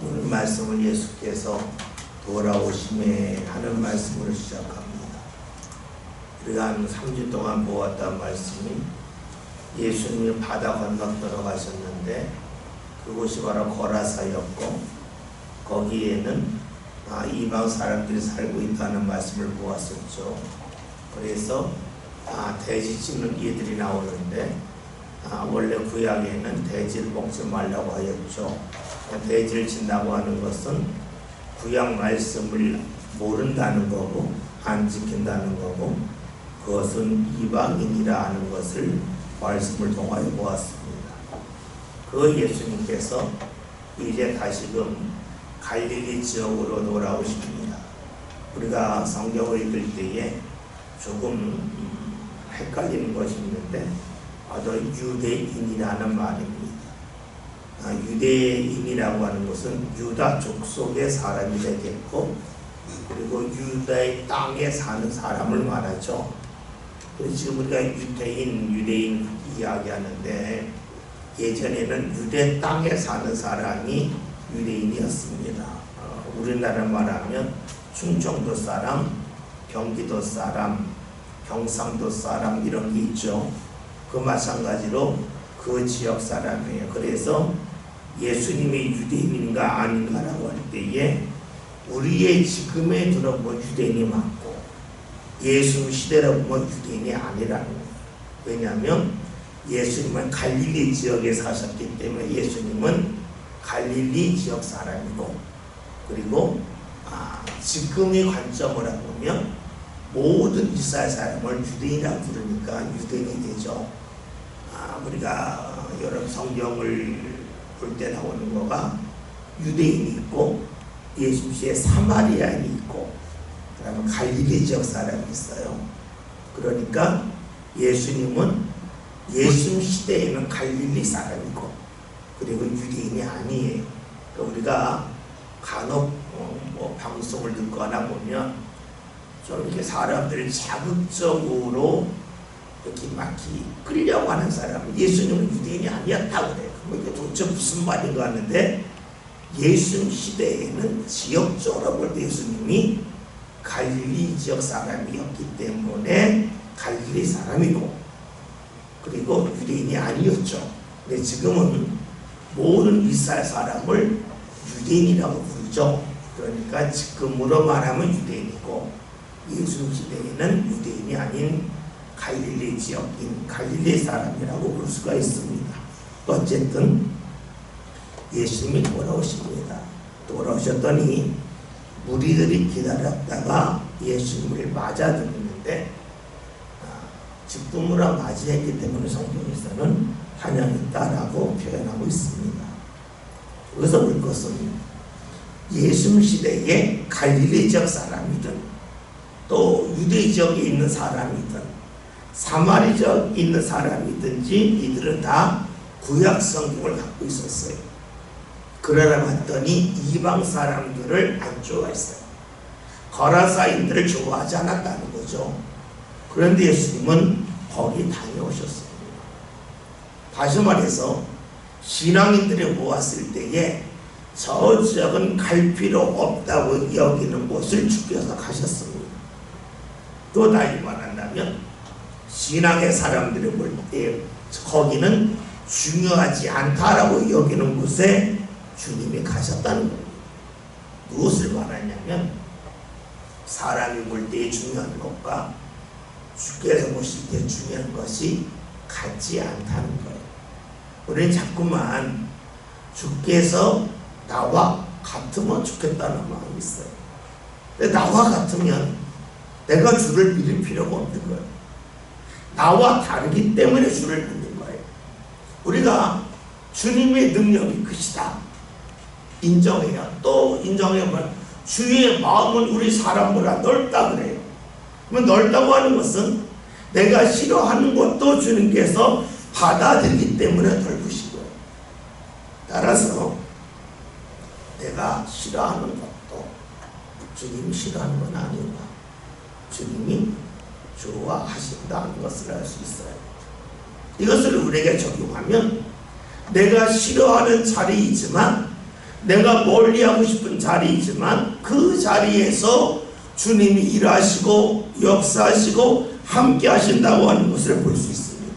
오늘 말씀을 예수께서 돌아오심에 하는 말씀으로 시작합니다. 우리가 한 3주 동안 보았던 말씀이 예수님이 바다 건너 들어가셨는데 그곳이 바로 거라사였고 거기에는 이방 사람들이 살고 있다는 말씀을 보았었죠. 그래서 돼지 찢는 이들이 나오는데 원래 구약에는 돼지를 먹지 말라고 하였죠. 돼지를 친다고 하는 것은 구약 말씀을 모른다는 거고 안 지킨다는 거고 그것은 이방인이라 하는 것을 말씀을 통하여 보았습니다. 그 예수님께서 이제 다시금 갈릴리 지역으로 돌아오십니다. 우리가 성경을 읽을 때에 조금 헷갈리는 것이 있는데 바로 유대인이라는 말입니다. 유대인이라고 하는 것은 유다 족속의 사람이 되겠고 그리고 유다의 땅에 사는 사람을 말하죠. 그래서 지금 우리가 유대인 이야기하는데 예전에는 유대 땅에 사는 사람이 유대인이었습니다. 우리나라 말하면 충청도 사람, 경기도 사람, 경상도 사람 이런 게 있죠. 그 마찬가지로 그 지역 사람이에요. 그래서 예수님이 유대인인가 아닌가라고 할 때에 우리의 지금에 들어보면 유대인이 맞고 예수 시대라고 보면 유대인이 아니라는 거예요. 왜냐하면 예수님은 갈릴리 지역에 사셨기 때문에 예수님은 갈릴리 지역 사람이고 그리고 지금의 관점으로 보면 모든 이스라엘 사람을 유대인이라고 부르니까 유대인이 되죠. 우리가 여러 성경을 볼 때 나오는 거가 유대인이 있고 예수님의 사마리아인이 있고 그다음에 갈릴리 지역 사람이 있어요. 그러니까 예수님은 예수 시대에는 갈릴리 사람이고 그리고 유대인이 아니에요. 그러니까 우리가 간혹 방송을 듣거나 보면 좀 이렇게 사람들을 자극적으로 이렇게 막 끌려고 하는 사람은 예수님은 유대인이 아니었다고 그래요. 이게 도대체 무슨 말인가 하는데 예수 시대에는 지역적으로 볼 때 예수님이 갈릴리 지역 사람이었기 때문에 갈릴리 사람이고 그리고 유대인이 아니었죠. 근데 지금은 모든 이스라엘 사람을 유대인이라고 부르죠. 그러니까 지금으로 말하면 유대인이고 예수 시대에는 유대인이 아닌 갈릴리 지역인 갈릴리 사람이라고 볼 수가 있습니다. 어쨌든 예수님이 돌아오십니다. 돌아오셨더니 무리들이 기다렸다가 예수님을 맞아들이는데 기쁨으로 맞이했기 때문에 성경에서는 환영했다라고 표현하고 있습니다. 여기서 볼 것은 예수 시대에 갈릴리 지역 사람이든 또 유대 지역에 있는 사람이든 사마리 지역에 있는 사람이든지 이들은 다 구약 성경을 갖고 있었어요. 그러나 봤더니 이방 사람들을 안 좋아했어요. 거라사인들을 좋아하지 않았다는 거죠. 그런데 예수님은 거기 다녀오셨습니다. 다시 말해서 신앙인들이 모았을 때에 저 지역은 갈 필요 없다고 여기는 곳을 주께서 가셨습니다. 또 다시 말한다면 신앙의 사람들이 볼 때 거기는 중요하지 않다라고 여기는 곳에 주님이 가셨다는 겁니다. 무엇을 말하냐면 사람이 볼 때 중요한 것과 주께서 보실 때 중요한 것이 같지 않다는 거예요. 우리는 자꾸만 주께서 나와 같으면 좋겠다는 마음이 있어요. 근데 나와 같으면 내가 주를 믿을 필요가 없는 거예요. 나와 다르기 때문에 주를 믿는 거예요. 우리가 주님의 능력이 크시다 인정해요. 또 인정해보면 주의 마음은 우리 사람보다 넓다 그래요. 그러면 넓다고 하는 것은 내가 싫어하는 것도 주님께서 받아들이기 때문에 넓으신 거예요. 따라서 내가 싫어하는 것도 주님이 싫어하는 건 아닌가. 주님이 좋아하신다는 것을 알 수 있어요. 이것을 우리에게 적용하면 내가 싫어하는 자리이지만 내가 멀리하고 싶은 자리이지만 그 자리에서 주님이 일하시고 역사하시고 함께 하신다고 하는 것을 볼 수 있습니다.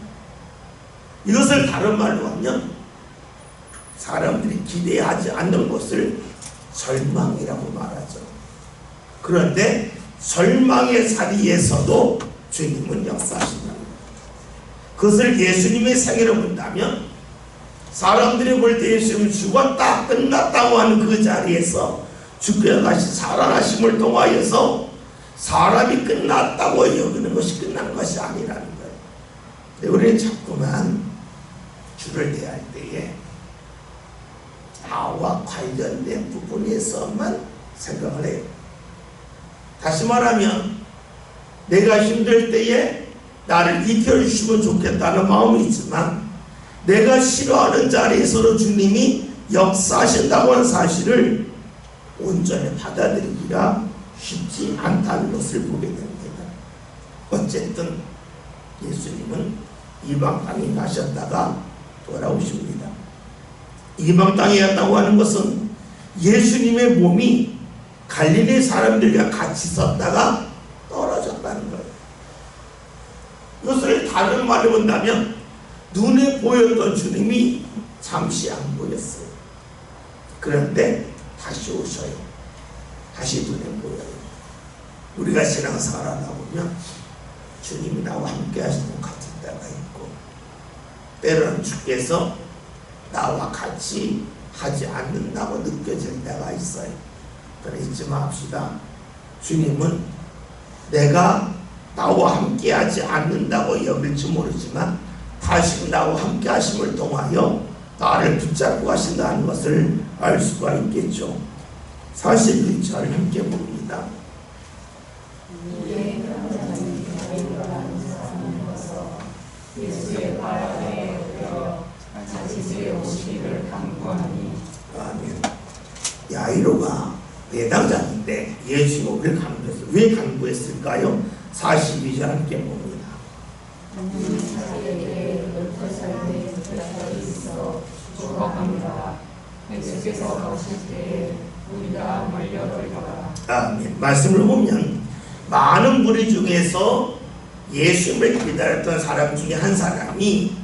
이것을 다른 말로 하면 사람들이 기대하지 않는 것을 절망이라고 말하죠. 그런데 절망의 자리에서도 주님은 역사하신다. 그것을 예수님의 생애로 본다면 사람들이 볼 때 예수님은 죽었다 끝났다고 하는 그 자리에서 주께서 다시 살아나심을 통하여서 사람이 끝났다고 여기는 것이 끝난 것이 아니라는 거예요. 우리는 자꾸만 주를 대할 때에 나와 관련된 부분에서만 생각을 해요. 다시 말하면 내가 힘들 때에 나를 이끌어주시면 좋겠다는 마음이 있지만 내가 싫어하는 자리에서도 주님이 역사하신다고 하는 사실을 온전히 받아들이기가 쉽지 않다는 것을 보게 됩니다. 어쨌든 예수님은 이방 땅에 가셨다가 돌아오십니다. 이방 땅에 갔다고 하는 것은 예수님의 몸이 갈릴리 사람들과 같이 섰다가 떨어졌다는 거예요. 이것을 다른 말로 본다면 눈에 보였던 주님이 잠시 안 보였어요. 그런데 다시 오셔요. 다시 눈에 보여요. 우리가 신앙생활 하다 보면 주님이 나와 함께 하시는 것 같은 때가 있고 때로는 주께서 나와 같이 하지 않는다고 느껴질 때가 있어요. 그러나 잊지 맙시다. 주님은 내가 나와 함께 하지 않는다고 여길지 모르지만 다시 나와 함께 하심을 통하여 나를 붙잡고 가신다는 것을 알 수가 있겠죠. 41절 함께 봅니다. 아멘. 야이로가 내당장인데 예수님을 간구했어요. 왜 간구했을까요? 42절 함께 봅니다. 아멘. 말씀을 보면 많은 무리 중에서 예수님을 기다렸던 사람 중에 한 사람이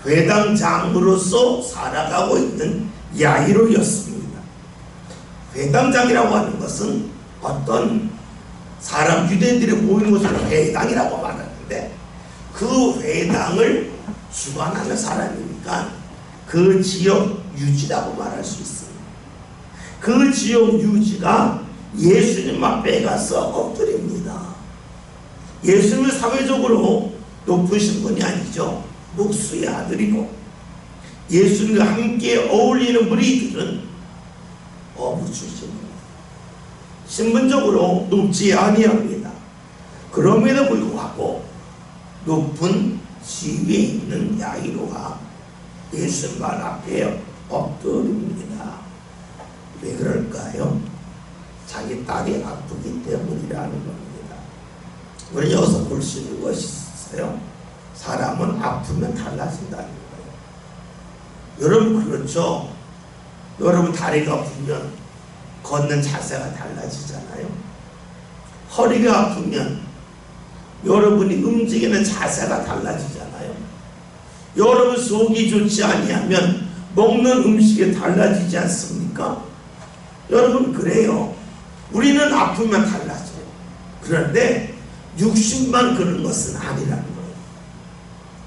회당장으로서 살아가고 있는 야이로였습니다. 회당장이라고 하는 것은 어떤 사람 유대인들이 모이는 것을 회당이라고 말하는데 그 회당을 주관하는 사람이니까 그 지역 유지라고 말할 수 있습니다. 그 지역 유지가 예수님 앞에 가서 엎드립니다. 예수님은 사회적으로 높으신 분이 아니죠. 목수의 아들이고 예수님과 함께 어울리는 무리들은 어부 출신입니다. 신분적으로 높지 아니합니다. 그럼에도 불구하고 높은 지위에 있는 야이로가 예수님 발 앞에 엎드립니다. 왜 그럴까요? 자기 딸이 아프기 때문이라는 겁니다. 우리 여기서 볼 수 있는 것이 있어요. 사람은 아프면 달라진다는 거예요. 여러분 그렇죠? 여러분 다리가 아프면 걷는 자세가 달라지잖아요. 허리가 아프면 여러분이 움직이는 자세가 달라지잖아요. 여러분 속이 좋지 아니하면 먹는 음식이 달라지지 않습니까? 여러분 그래요. 우리는 아프면 달라져요. 그런데 육신만 그런 것은 아니라는 거예요.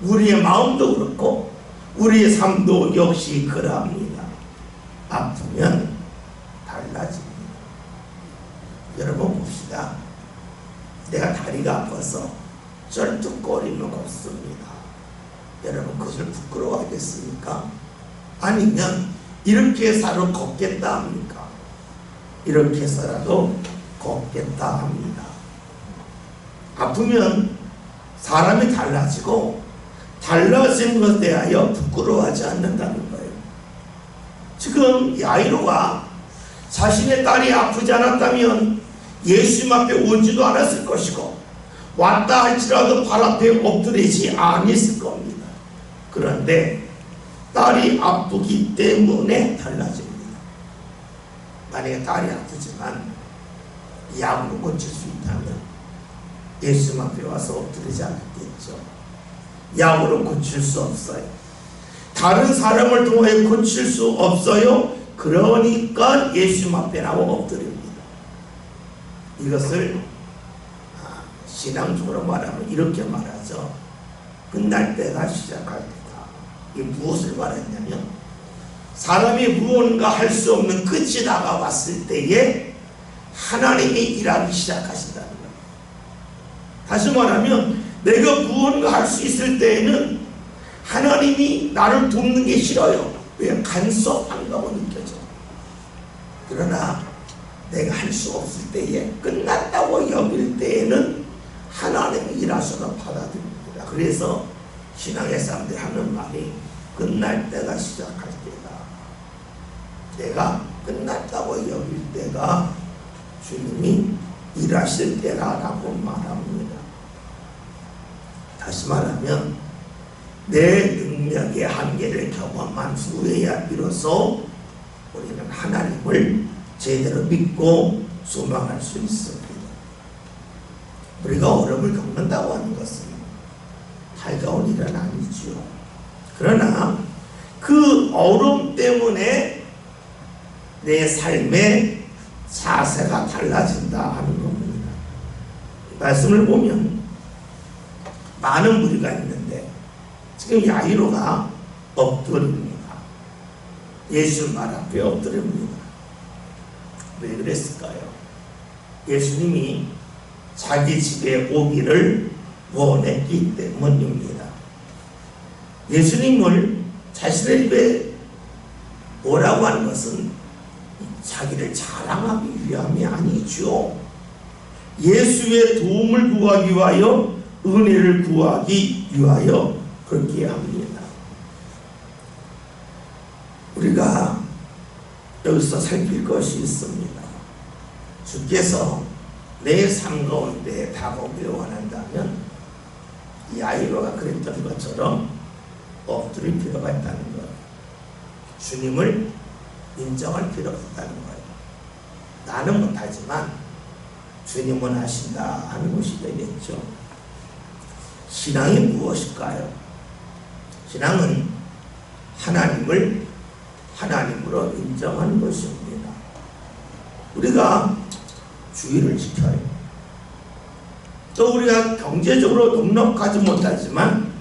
우리의 마음도 그렇고 우리의 삶도 역시 그러합니다. 아프면 달라집니다. 여러분 봅시다. 내가 다리가 아파서 쩔뚝거리면 걷습니다. 여러분 그것을 부끄러워하겠습니까? 아니면 이렇게 해서라도 걷겠다 합니까? 이렇게 해서라도 걷겠다 합니다. 아프면 사람이 달라지고 달라진 것에 대하여 부끄러워하지 않는다는 거예요. 지금 야이로가 자신의 딸이 아프지 않았다면 예수님 앞에 오지도 않았을 것이고 왔다 할지라도 발 앞에 엎드리지 않았을 겁니다. 그런데 딸이 아프기 때문에 달라집니다. 만약에 다리 아프지만 약으로 고칠 수 있다면 예수 앞에 와서 엎드리지 않겠죠. 약으로 고칠 수 없어요. 다른 사람을 통해 고칠 수 없어요. 그러니까 예수 앞에 나와 엎드립니다. 이것을 신앙적으로 말하면 이렇게 말하죠. 끝날 때가 시작할 때다. 이게 무엇을 말했냐면 사람이 무언가 할 수 없는 끝이 다가왔을 때에 하나님이 일하기 시작하신다는 거예요. 다시 말하면 내가 무언가 할 수 있을 때에는 하나님이 나를 돕는 게 싫어요. 왜? 간섭한다고 느껴져. 그러나 내가 할 수 없을 때에 끝났다고 여길 때에는 하나님이 일하셔서 받아들입니다. 그래서 신앙의 사람들이 하는 말이 끝날 때가 시작할 때다. 내가 끝났다고 여길 때가 주님이 일하실 때라고 말합니다. 다시 말하면 내 능력의 한계를 경험한 후에야 비로소 우리는 하나님을 제대로 믿고 소망할 수 있습니다. 우리가 어려움을 겪는다고 하는 것은 달가운 일은 아니지요. 그러나 그 어려움 때문에 내 삶의 자세가 달라진다 하는 겁니다. 말씀을 보면 많은 무리가 있는데 지금 야이로가 엎드립니다. 예수 말 앞에 엎드립니다. 왜 그랬을까요? 예수님이 자기 집에 오기를 원했기 때문입니다. 예수님을 자신의 집에 오라고 하는 것은 자기를 자랑하기 위함이 아니죠. 예수의 도움을 구하기 위하여, 은혜를 구하기 위하여 그렇게 합니다. 우리가 여기서 살필 것이 있습니다. 주께서 내 삶 가운데 다가오길 원한다면 야이로가 그랬던 것처럼 엎드릴 필요가 있다는 것, 주님을 인정할 필요가 있다는 거예요. 나는 못하지만 주님은 하신다 하는 것이 되겠죠. 신앙이 무엇일까요? 신앙은 하나님을 하나님으로 인정하는 것입니다. 우리가 주의를 지켜요. 또 우리가 경제적으로 넉넉하지 못하지만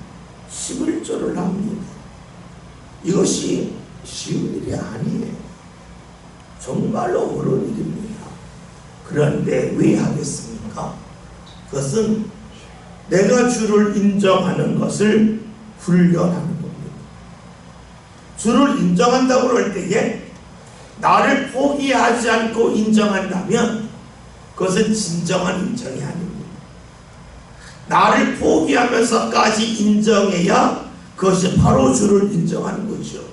11조를 합니다. 이것이 쉬운 일이 아니에요. 정말로 어려운 일입니다. 그런데 왜 하겠습니까? 그것은 내가 주를 인정하는 것을 훈련하는 겁니다. 주를 인정한다고 할 때에 나를 포기하지 않고 인정한다면 그것은 진정한 인정이 아닙니다. 나를 포기하면서까지 인정해야 그것이 바로 주를 인정하는 거죠.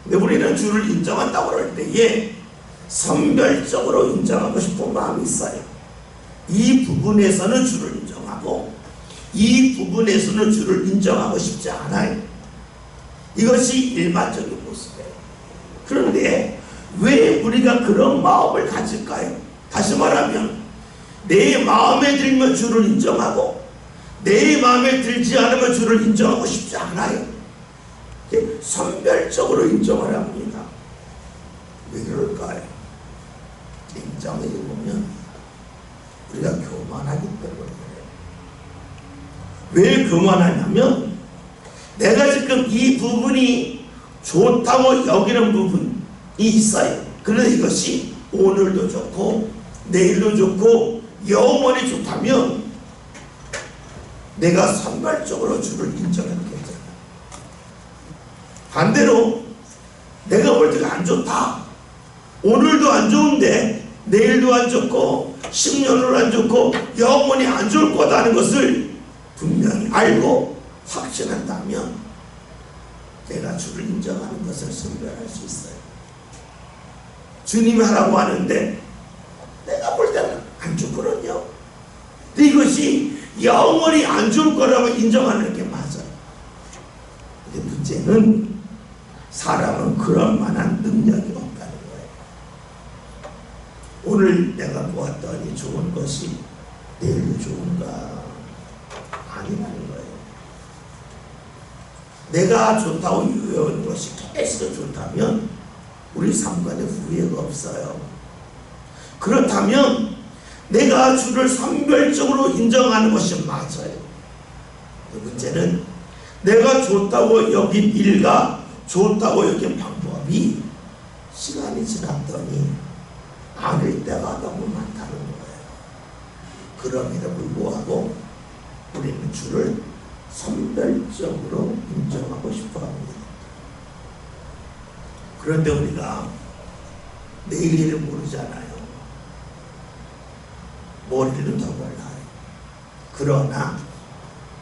근데 우리는 주를 인정한다고 할 때에 선별적으로 인정하고 싶은 마음이 있어요. 이 부분에서는 주를 인정하고 이 부분에서는 주를 인정하고 싶지 않아요. 이것이 일반적인 모습이에요. 그런데 왜 우리가 그런 마음을 가질까요? 다시 말하면 내 마음에 들면 주를 인정하고 내 마음에 들지 않으면 주를 인정하고 싶지 않아요. 선별적으로 인정을 합니다. 왜 그럴까요? 인정해 보면 우리가 교만하기 때문에 그래요. 왜 교만하냐면 내가 지금 이 부분이 좋다고 여기는 부분이 있어요. 그런데 이것이 오늘도 좋고 내일도 좋고 영원히 좋다면 내가 선별적으로 주를 인정했겠잖아. 반대로 내가 볼 때가 안 좋다. 오늘도 안 좋은데 내일도 안 좋고 10년으로 안 좋고 영원히 안 좋을 거다는 것을 분명히 알고 확신한다면 내가 주를 인정하는 것을 선별할 수 있어요. 주님이 하라고 하는데 내가 볼 때는 안 좋거든요. 근데 이것이 영원히 안 좋을 거라고 인정하는 게 맞아요. 근데 문제는 사람은 그럴 만한 능력이 없다는 거예요. 오늘 내가 보았더니 좋은 것이 내일도 좋은가? 아니라는 거예요. 내가 좋다고 유효한 것이 계속 좋다면 우리 삶관에 후회가 없어요. 그렇다면 내가 주를 선별적으로 인정하는 것이 맞아요. 문제는 내가 좋다고 여긴 일과 좋다고 여긴 방법이 시간이 지났더니 아닐 때가 너무 많다는 거예요. 그럼에도 불구하고 우리는 주를 선별적으로 인정하고 싶어 합니다. 그런데 우리가 내일 일을 모르잖아요. 머리는 더 몰라요. 그러나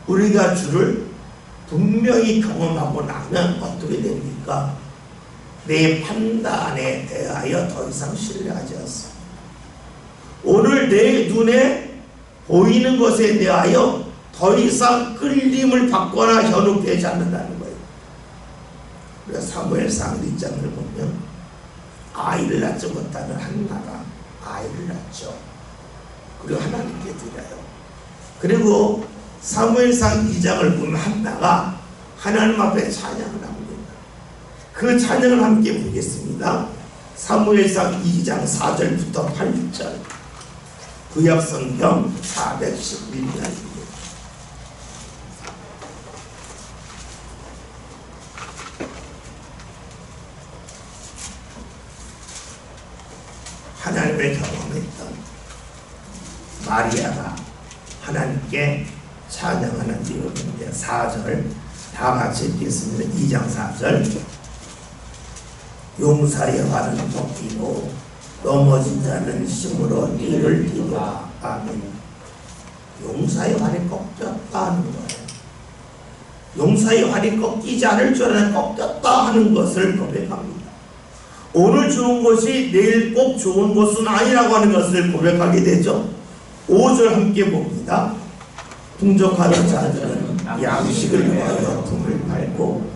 우리가 주를 분명히 경험하고 나면 어떻게 됩니까? 내 판단에 대하여 더 이상 신뢰하지 않습니다. 오늘 내 눈에 보이는 것에 대하여 더 이상 끌림을 받거나 현혹되지 않는다는 거예요. 우리가 사무엘상 1장을 보면 아이를 낳지 못하는 한나가 아이를 낳죠. 그리고 하나님께 드려요. 그리고 사무엘상 2장을 보면 한나가 하나님 앞에 찬양을 합니다. 그 찬양을 함께 보겠습니다. 사무엘상 2장 4절부터 8절. 구약성경 411년입니다. 하나님을 경험했던 마리아가 하나님께 찬양하는 내용인데 4절 다 같이 읽겠습니다. 2장 4절. 용사의 발은 꺾이고 넘어진 자는 힘으로 이를 띠도다. 아멘. 용사의 발이 꺾였다 하는 거예요. 용사의 발이 꺾이지 않을 줄 알았는데 꺾였다 하는 것을 고백합니다. 오늘 좋은 것이 내일 꼭 좋은 것은 아니라고 하는 것을 고백하게 되죠. 5절 함께 봅니다. 풍족하던 자들은 양식을 위하여 품을 팔고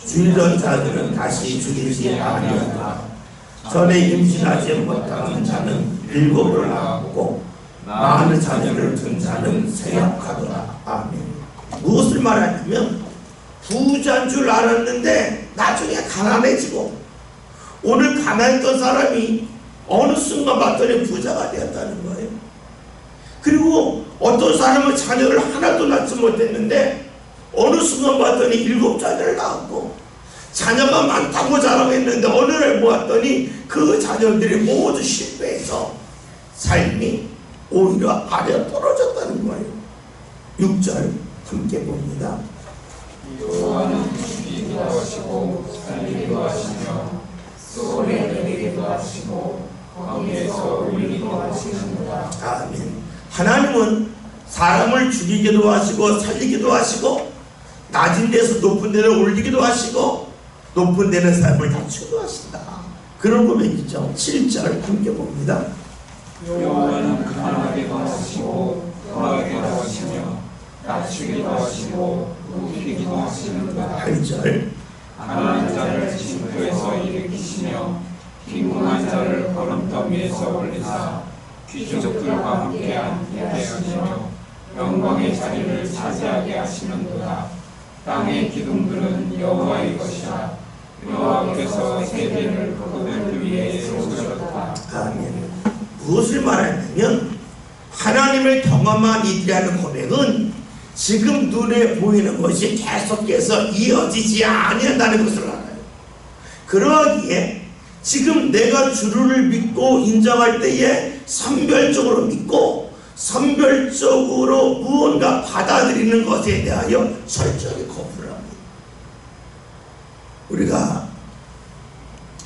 줄이던 자들은 다시 줄이지 아니하다. 전에 임신하지 못하는 자는 7을 낳았고 많은 자녀를 둔 자는 쇠약하더라. 아멘. 무엇을 말하냐면 부자인 줄 알았는데 나중에 가난해지고, 오늘 가난했던 사람이 어느 순간 봤더니 부자가 되었다는 거예요. 그리고 어떤 사람은 자녀를 하나도 낳지 못했는데 어느 순간 봤더니 7 자녀를 낳았고, 자녀가 많다고 자랑했는데 어느 날 보았더니 그 자녀들이 모두 실패해서 삶이 오히려 아래로 떨어졌다는 거예요. 6절 함께 봅니다. 여호와는 주기도 하시고 살리기도 하시며 쏘내 내리기도 하시고 거기에서 올리기도 하시는구나. 아멘. 하나님은 사람을 죽이기도 하시고 살리기도 하시고 낮은 데서 높은 데를 올리기도 하시고 높은 데는 사람을 낮추기도 하신다. 그런 고백이죠. 7절 함께 봅니다. 여호와는 강하게도 하시고 거하게도 하시며 낮추기도 하시고 높이기도 하시는구나. 8절 가난한 자를 징표에서 일으키시며 빈궁한 자를 걸음더미에서 올리사 귀족들과 함께 앉게 하시며 영광의 자리를 차지하게 하시는구나. 땅의 기둥들은 여호와의 것이라. 여호와께서 세계를 그들 위에 세우셨다. 아멘. 무엇을 말하냐면 하나님을 경험한 이들이 하는 고백은 지금 눈에 보이는 것이 계속해서 이어지지 아니한다는 것을 알아요. 그러기에 지금 내가 주를 믿고 인정할 때에 선별적으로 믿고 선별적으로 무언가 받아들이는 것에 대하여 철저히 거부를 합니다. 우리가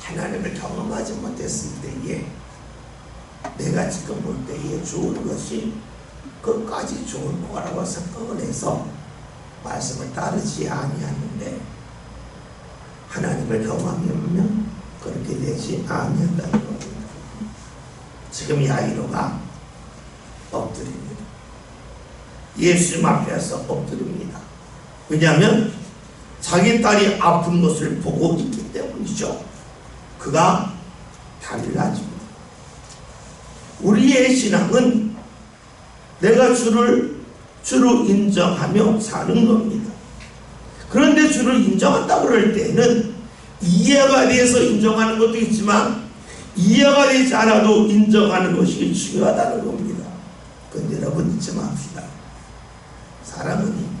하나님을 경험하지 못했을 때에 내가 지금 볼 때에 좋은 것이 끝까지 좋은 거라고 생각을 해서 말씀을 따르지 아니하는데 하나님을 경험하면 그렇게 되지 아니한다는 겁니다. 지금 야이로가 엎드립니다. 예수님 앞에서 엎드립니다. 왜냐하면 자기 딸이 아픈 것을 보고 있기 때문이죠. 그가 달라집니다. 우리의 신앙은 내가 주를 주로 인정하며 사는 겁니다. 그런데 주를 인정한다고 그럴 때는 이해가 돼서 인정하는 것도 있지만 이해가 되지 않아도 인정하는 것이 중요하다는 겁니다. 그런데 여러분 잊지 맙시다. 사람은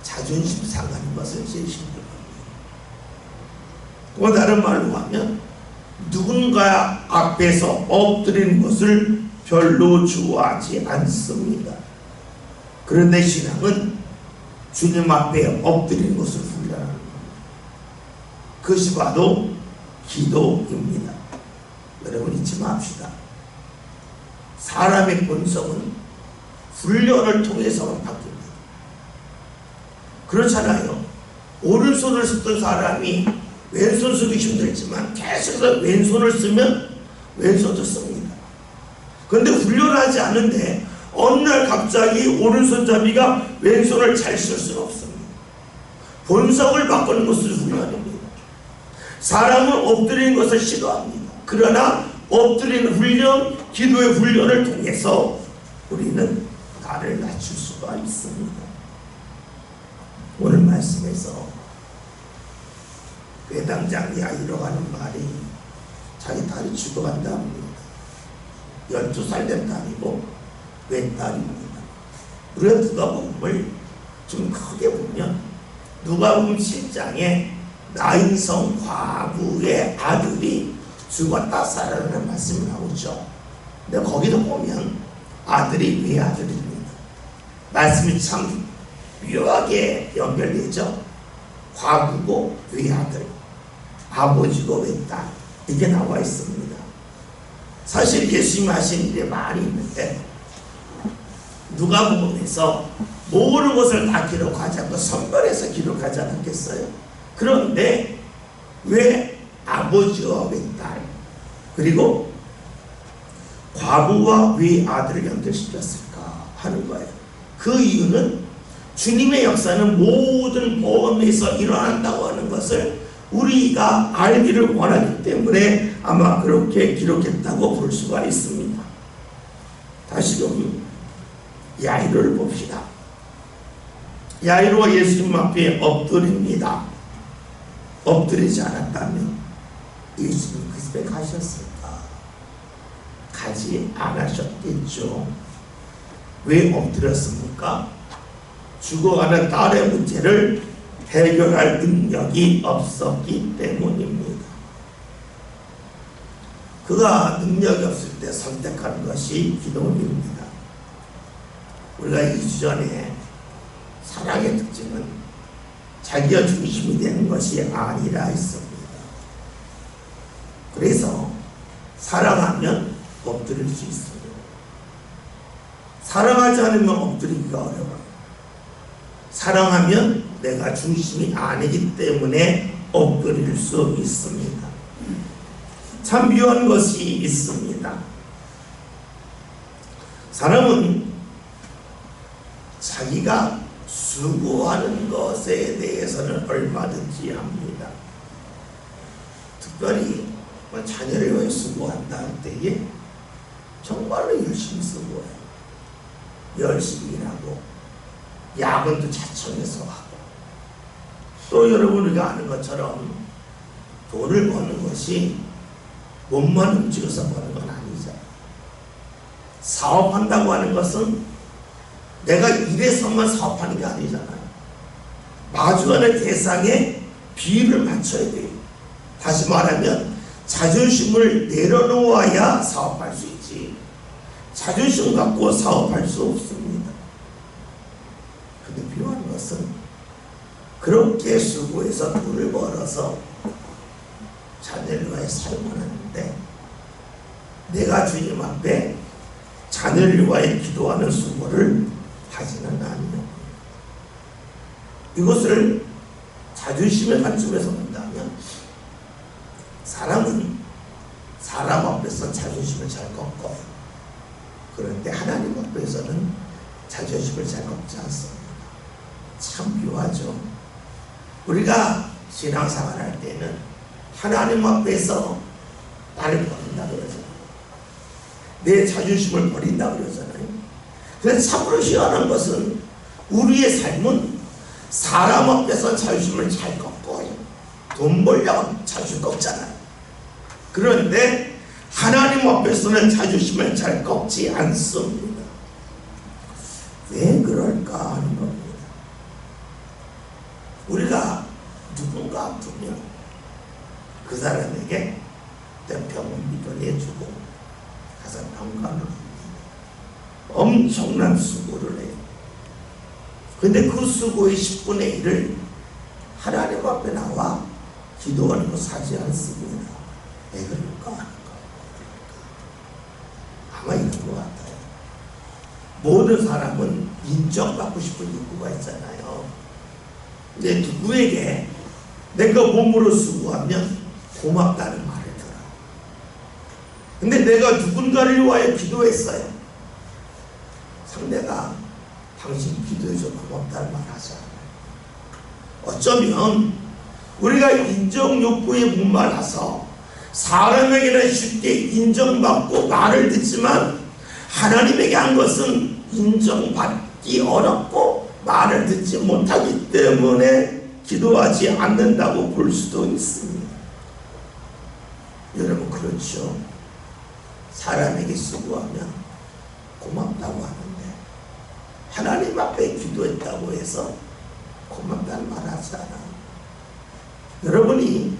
자존심 상하는 것은 제일 힘든 겁니다. 또 다른 말로 하면 누군가 앞에서 엎드리는 것을 별로 좋아하지 않습니다. 그런데 신앙은 주님 앞에 엎드리는 것을 훈련하는 겁니다. 그것이 바로 기도입니다. 여러분 잊지 맙시다. 사람의 본성은 훈련을 통해서만 바뀝니다. 그렇잖아요. 오른손을 쓰던 사람이 왼손 쓰기 힘들지만 계속해서 왼손을 쓰면 왼손도 씁니다. 그런데 훈련하지 않은데 어느 날 갑자기 오른손잡이가 왼손을 잘 쓸 수는 없습니다. 본성을 바꾸는 것을 훈련합니다. 사람은 엎드리는 것을 싫어합니다. 그러나 엎드리는 훈련, 기도의 훈련을 통해서 우리는 나를 낮출 수가 있습니다. 오늘 말씀에서 회당장 야이로 하는 말이 자기 딸이 죽어간다 합니다. 12살 된 딸이고 왼딸입니다. 우리가 누가복음을 좀 크게 보면 누가복음 7장에 나인성 과부의 아들이 죽었다 살아나는 말씀이 나오죠. 근데 거기도 보면 아들이 외아들입니다. 말씀이 참 묘하게 연결되죠. 과부고 외아들, 아버지고 외딸, 이게 나와 있습니다. 사실 예수님이 하신 일이 많이 있는데 누가복음에서 모든 것을 다 기록하지 않고 선별해서 기록하지 않았겠어요? 그런데 왜 아버지와 외딸 그리고 과부와 외아들을 연결시켰을까 하는 거예요. 그 이유는 주님의 역사는 모든 보험에서 일어난다고 하는 것을 우리가 알기를 원하기 때문에 아마 그렇게 기록했다고 볼 수가 있습니다. 다시금 야이로를 봅시다. 야이로가 예수님 앞에 엎드립니다. 엎드리지 않았다면 예수님 그 집에 가셨을까? 가지 않으셨겠죠. 왜 엎드렸습니까? 죽어가는 딸의 문제를 해결할 능력이 없었기 때문입니다. 그가 능력이 없을 때 선택한 것이 기도입니다. 우리가 2주 전에 사랑의 특징은 자기가 중심이 되는 것이 아니라 했습니다. 그래서 사랑하면 엎드릴 수 있어요. 사랑하지 않으면 엎드리기가 어려워요. 사랑하면 내가 중심이 아니기 때문에 엎드릴 수 있습니다. 참 묘한 것이 있습니다. 사람은 자기가 수고하는 것에 대해서는 얼마든지 합니다. 특별히 자녀를 위해 수고한다 할 때에 정말로 열심히 수고해요. 열심히 일하고 야근도 자청해서 하고 또 여러분 우리가 아는 것처럼 돈을 버는 것이 몸만 움직여서 버는 건 아니잖아요. 사업한다고 하는 것은 내가 일해서만 사업하는 게 아니잖아요. 마주하는 대상에 비율을 맞춰야 돼요. 다시 말하면 자존심을 내려놓아야 사업할 수 있지 자존심 갖고 사업할 수 없습니다. 근데 필요한 것은 그렇게 수고해서 돈을 벌어서 자녀를 위해 사용하는데 내가 주님 앞에 자녀를 위해 기도하는 수고를 하지는 않는 이것을 자존심의 관점에서 본다면 사람은 사람 앞에서 자존심을 잘 꺾어요. 그런데 하나님 앞에서는 자존심을 잘 꺾지 않습니다. 참 묘하죠. 우리가 신앙생활 할 때는 하나님 앞에서 나를 버린다 그러죠. 내 자존심을 버린다고 그러잖아요. 그래서 참으로 희한한 것은 우리의 삶은 사람 앞에서 자존심을 잘 꺾어요. 돈 벌려고 자존심 꺾잖아요. 그런데 하나님 앞에서는 자존심을 잘 꺾지 않습니다. 왜 그럴까 하는 겁니다. 우리가 누군가 아프면 그 사람에게 병원비도 내주고 가서 병간을 엄청난 수고를 해요. 근데 그 수고의 10분의 1을 하나님 앞에 나와 기도하는 거 사지 않습니다. 왜 그럴까 하는 거. 아마 이런 것 같아요. 모든 사람은 인정받고 싶은 욕구가 있잖아요. 근데 누구에게 내가 몸으로 수고하면 고맙다는 말을 들어요. 근데 내가 누군가를 위하여 기도했어요. 상대가 당신 기도해서 고맙다는 말 하지 않아요. 어쩌면 우리가 인정 욕구에 목말라서 사람에게는 쉽게 인정받고 말을 듣지만 하나님에게 한 것은 인정받기 어렵고 말을 듣지 못하기 때문에 기도하지 않는다고 볼 수도 있습니다. 여러분 그렇죠? 사람에게 수고하면 고맙다고 하는데 하나님 앞에 기도했다고 해서 고맙다는 말 하지 않아요. 여러분이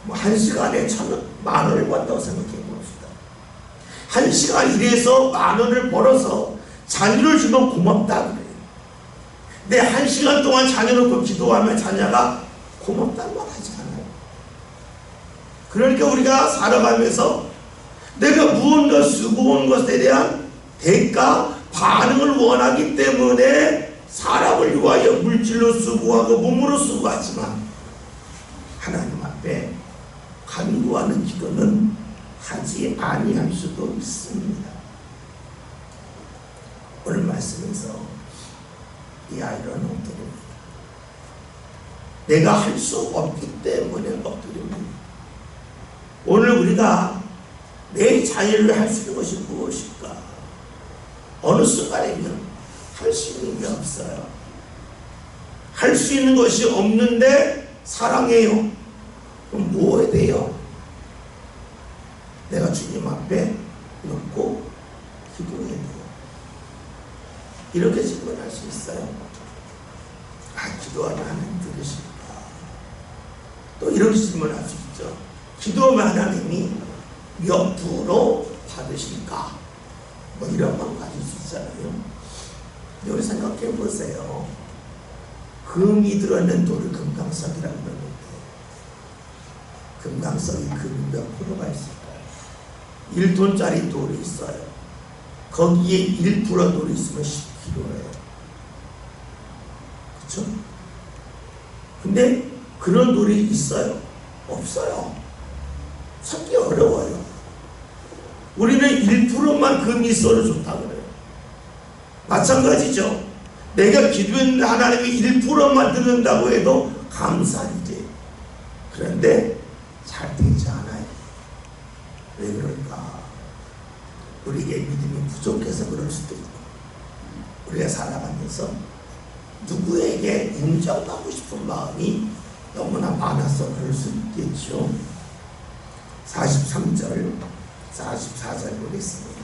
뭐 1시간에 10,000원 번다고 생각해 봅시다. 1시간 일해서 10,000원을 벌어서 자녀를 주면 고맙다 그래요. 근데 1시간 동안 자녀 놓고 기도하면 자녀가 고맙다는 말 하지 않아요. 그러니까 우리가 살아가면서 내가 무언가 수고한 것에 대한 대가, 반응을 원하기 때문에 사람을 위하여 물질로 수고하고 몸으로 수고하지만 하나님 앞에 간구하는 기도는 하지 아니할 수도 있습니다. 오늘 말씀에서 이 아이는 엎드립니다. 내가 할 수 없기 때문에 엎드립니다. 오늘 우리가 내 자녀를 할 수 있는 것이 무엇일까? 어느 순간에는 할 수 있는 게 없어요. 할 수 있는 것이 없는데 사랑해요. 그럼 뭐 해야 돼요? 내가 주님 앞에 놓고 기도해야 돼요. 이렇게 질문할 수 있어요. 기도하면 하나님 들으실까? 또 이렇게 질문할 수 있죠. 기도하면 하나님이 몇 프로 받으실까? 뭐 이런 건 가질 수 있잖아요. 여기 생각해 보세요. 금이 들어있는 돌을 금강석이라고 그러는데 금강석이 금이 몇 프로가 있을까요? 1톤짜리 돌이 있어요. 거기에 1% 돌이 있으면 10kg예요. 그렇죠? 근데 그런 돌이 있어요? 없어요. 찾기 어려워요. 우리는 1%만 금이 있어도 좋다고 그래요. 마찬가지죠. 내가 기도했는데 하나님이 1%만 듣는다고 해도 감사이지. 그런데 잘 되지 않아요. 왜 그럴까? 우리에게 믿음이 부족해서 그럴 수도 있고 우리가 살아가면서 누구에게 인정받고 싶은 마음이 너무나 많아서 그럴 수 있겠죠. 43절 44절 보겠습니다.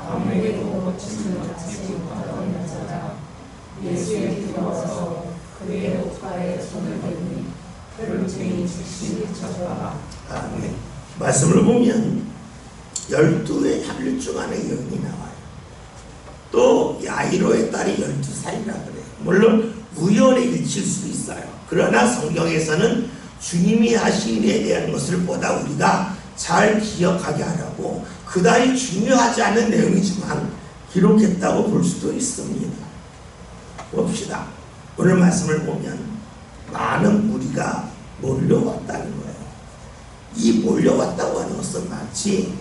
아무에게도 거침을 받지 못하던 여자가 예수에 들어와서 그의 옷가에 손을 대니 혈루증이 즉시 그쳤더라. 아멘. 말씀을 보면 12의 혈루증 안에 여인이 나와요. 또 야이로의 딸이 12살이라 그래요. 물론 우연에 일칠 수도 있어요. 그러나 성경에서는 주님이 하신 일에 대한 것을 보다 우리가 잘 기억하게 하라고 그다지 중요하지 않은 내용이지만 기록했다고 볼 수도 있습니다. 봅시다. 오늘 말씀을 보면 많은 무리가 몰려왔다는 거예요. 이 몰려왔다고 하는 것은 마치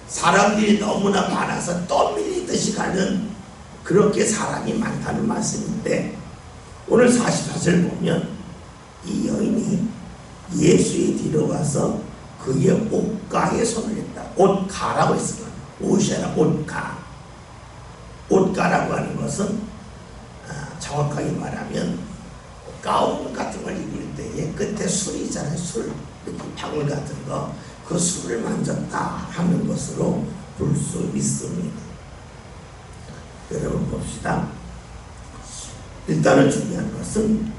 사람들이 너무나 많아서 떠밀리듯이 가는 그렇게 사람이 많다는 말씀인데 오늘 44절 보면 이 여인이 예수의 뒤로 가서 그의 옷가에 손을 댔다. 옷가라고 했습니다. 옷이 아니라 옷가. 옷가라고 하는 것은 정확하게 말하면 가운 같은 걸 입을 때에 끝에 술이 있잖아요. 술, 이렇게 방울 같은 거, 그 술을 만졌다 하는 것으로 볼 수 있습니다. 여러분 봅시다. 일단은 중요한 것은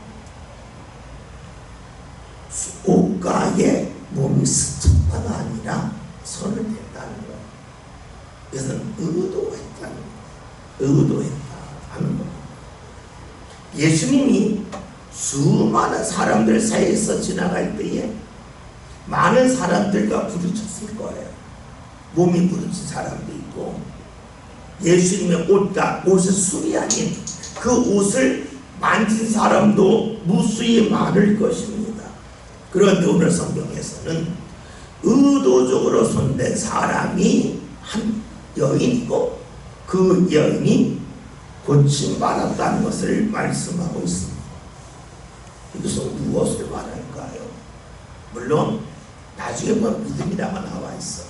옷가에 몸이 스쳤다가 아니라 손을 댔다는 거예요. 이것은 의도했다는 거예요. 의도했다 하는 겁니다. 예수님이 수많은 사람들 사이에서 지나갈 때에 많은 사람들과 부딪혔을 거예요. 몸이 부딪힌 사람도 있고, 예수님의 옷가, 옷의 술이 아닌 그 옷을 만진 사람도 무수히 많을 것입니다. 그런데 오늘 성경에서는 의도적으로 손댄 사람이 한 여인이고, 그 여인이 고침받았다는 것을 말씀하고 있습니다. 이것은 무엇을 말할까요? 물론 나중에 보면 믿음이라고 나와 있어.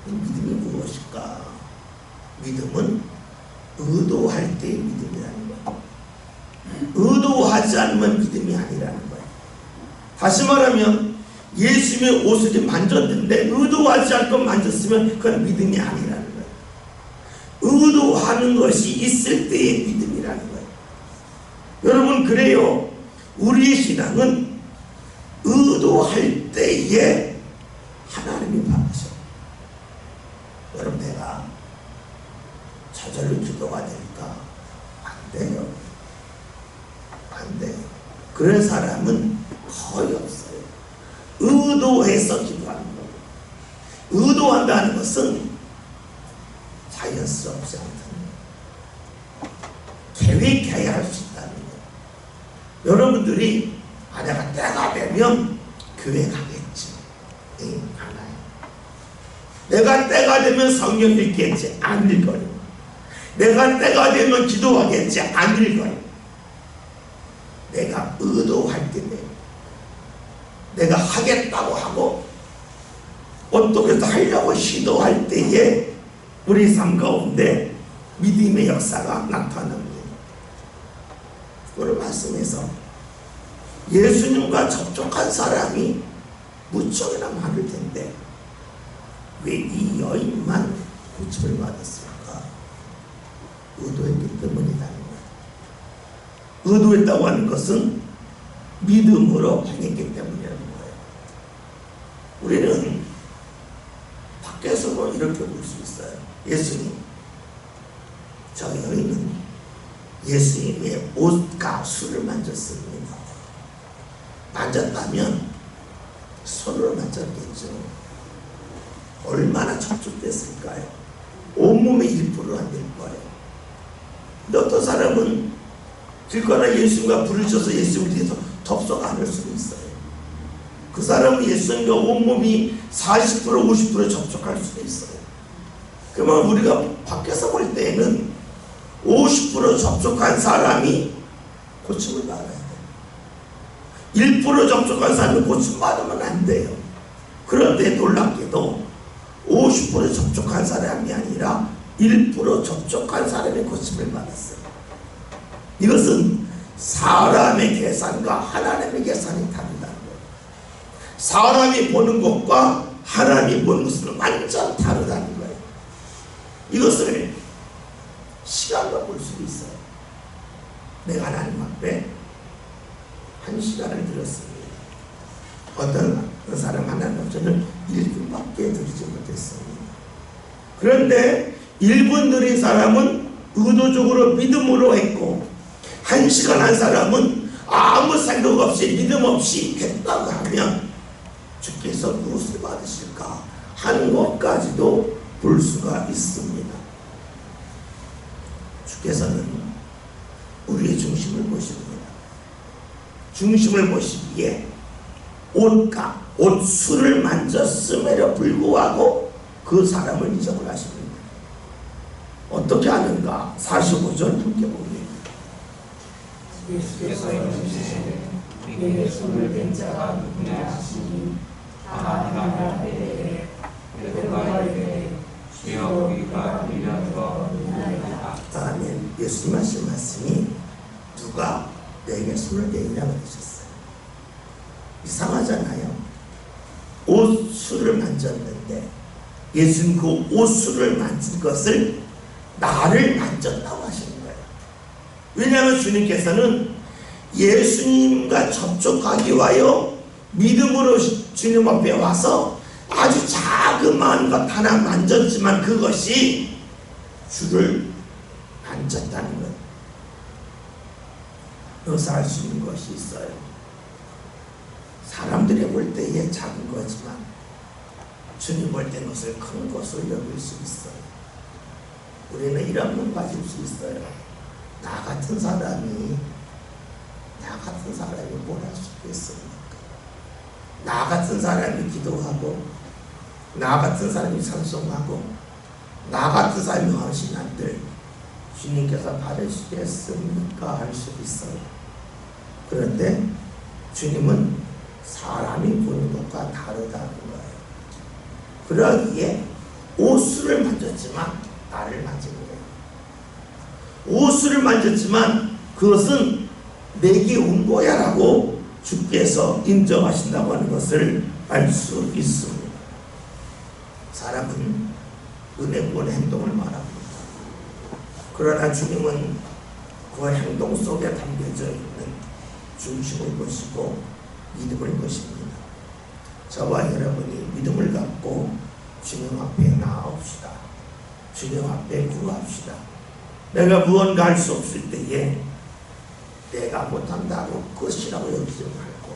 믿음이 무엇일까? 믿음은 의도할 때의 믿음이라는 거예요. 의도하지 않으면 믿음이 아니라는 거예요. 다시 말하면 예수님의 옷을 만졌는데 의도하지 않고 만졌으면 그건 믿음이 아니라는 거예요. 의도하는 것이 있을 때의 믿음이라는 거예요. 여러분, 그래요. 우리의 신앙은 의도할 때에 하나님이 받으셔. 여러분, 내가 저절로 기도가 될까? 안 돼요. 안 돼요. 그런 사람은 거의 없어요. 의도해서 기도하는 거예요. 의도한다는 것은 자연스럽지 않다는 거예요. 계획해야 할 수 있다는 거예요. 여러분들이 내가 때가 되면 교회 가겠지. 알아요. 내가 때가 되면 성경 읽겠지. 안 읽어요. 내가 때가 되면 기도하겠지. 안 읽어요. 내가 의도할 때 내가 하겠다고 하고 어떻게 하려고 시도할 때에 우리 삶 가운데 믿음의 역사가 나타납니다. 오늘 말씀에서 예수님과 접촉한 사람이 무척이나 많을 텐데 왜 이 여인만 고침을 받았을까? 의도했기 때문이라는 거예요. 의도했다고 하는 것은 믿음으로 행했기 때문이라는 거예요. 우리는 밖에서도 이렇게 볼 수 있어요. 예수님, 저 여인은 예수님의 옷과 술을 만졌습니다. 만졌다면 손으로 만졌겠죠. 얼마나 접촉됐을까요? 온몸의 1%가 안 될 거예요. 근데 어떤 사람은 길거나 예수님과 부르셔서 예수님을 뒤에서 접속 안 할 수도 있어요. 그 사람은 예수님과 온몸이 40% 50% 접촉할 수도 있어요. 그러면 우리가 밖에서 볼 때에는 50% 접촉한 사람이 고침을 받아야 돼요. 1% 접촉한 사람이 고침 받으면 안 돼요. 그런데 놀랍게도 50% 접촉한 사람이 아니라 1% 접촉한 사람이 고침을 받았어요. 이것은 사람의 계산과 하나님의 계산이 다르다는 거예요. 사람이 보는 것과 하나님이 보는 것은 완전 다르다는 거예요. 이것을 시간과 볼 수 있어요. 내가 하나님 앞에 1시간을 들었습니다. 어떤 사람 하나님 앞에는 1분밖에 드리지 못했습니다. 그런데 1분 드린 사람은 의도적으로 믿음으로 했고 1시간 한 사람은 아무 생각 없이 믿음 없이 했다고 하면 주께서 무엇을 받으실까 하는 것까지도 볼 수가 있습니다. 주께서는 우리의 중심을 보십니다. 중심을 보시기에 옷술을 만졌음에도 불구하고 그 사람을 인정을 하십니다. 어떻게 하는가? 45절 함께 봅니다. 예수께서 이르시되 내게 손을 댄 자가 누구냐 하시니 하나님을 하되 베드로가 이르되 주여 우리가 빌려들어 믿나이다. 아멘. 예수님 하신 말씀이 누가 내게 손을 대냐고 하셨어요. 이상하잖아요. 옷술을 만졌는데 예수님 그 옷술을 만진 것을 나를 만졌다고 하시는 거예요. 왜냐하면 주님께서는 예수님과 접촉하기 위하여 믿음으로 주님 앞에 와서 아주 자그마한 것 하나 만졌지만 그것이 주를 만졌다는 것. 여기서 알 수 있는 것이 있어요. 사람들이 볼 때에 작은 거지만 주님 볼 때 그것을 큰 것으로 여길 수 있어요. 우리는 이런 건 가질 수 있어요. 나 같은 사람이 뭘 할 수 있겠습니까? 나 같은 사람이 기도하고 나 같은 사람이 찬송하고 나 같은 사람이 헌신한들 주님께서 받으시겠습니까? 할 수 있어요. 그런데 주님은 사람이 보는 것과 다르다는 거예요. 그러기에 옷술을 만졌지만 나를 만진 거예요. 옷술을 만졌지만 그것은 내게 온 거야 라고 주께서 인정하신다고 하는 것을 알 수 있습니다. 사람은 눈에 보는 행동을 말합니다. 그러나 주님은 그 행동 속에 담겨져 있는 중심을 보시고 믿음을 보십니다. 저와 여러분이 믿음을 갖고 주님 앞에 나아옵시다. 주님 앞에 구합시다. 내가 무언가 할 수 없을 때에 내가 못한다고 끝이라고 여기지 말고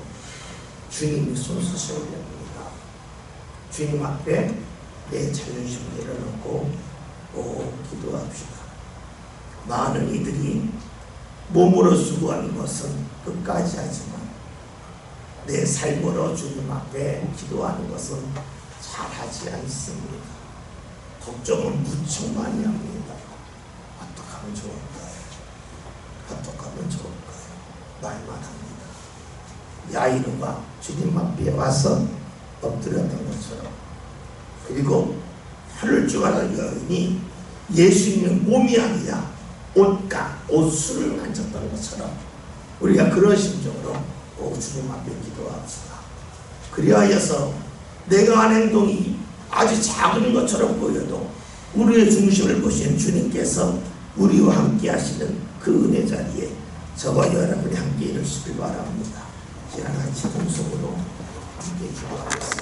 주님이 손쓰셔야 됩니다. 주님 앞에 내 자존심 내려놓고 기도합시다. 많은 이들이 몸으로 수고하는 것은 끝까지 하지만 내 삶으로 주님 앞에 기도하는 것은 잘하지 않습니다. 걱정은 무척 많이 합니다. 어떻게 하면 좋을까요? 어떻게 하면 좋을까요? 말만 합니다. 야이로가 주님 앞에 와서 엎드렸던 것처럼, 그리고 혀를 주가는 여인이 예수님의 몸이 아니라 옷술을 만졌던 것처럼 우리가 그런 심정으로 주님 앞에 기도합시다. 그리하여서 내가 한 행동이 아주 작은 것처럼 보여도 우리의 중심을 보신 주님께서 우리와 함께 하시는 그 은혜 자리에 저와 여러분이 함께 이루시길 바랍니다. 제가 같이 동성으로 함께 기도하겠습니다.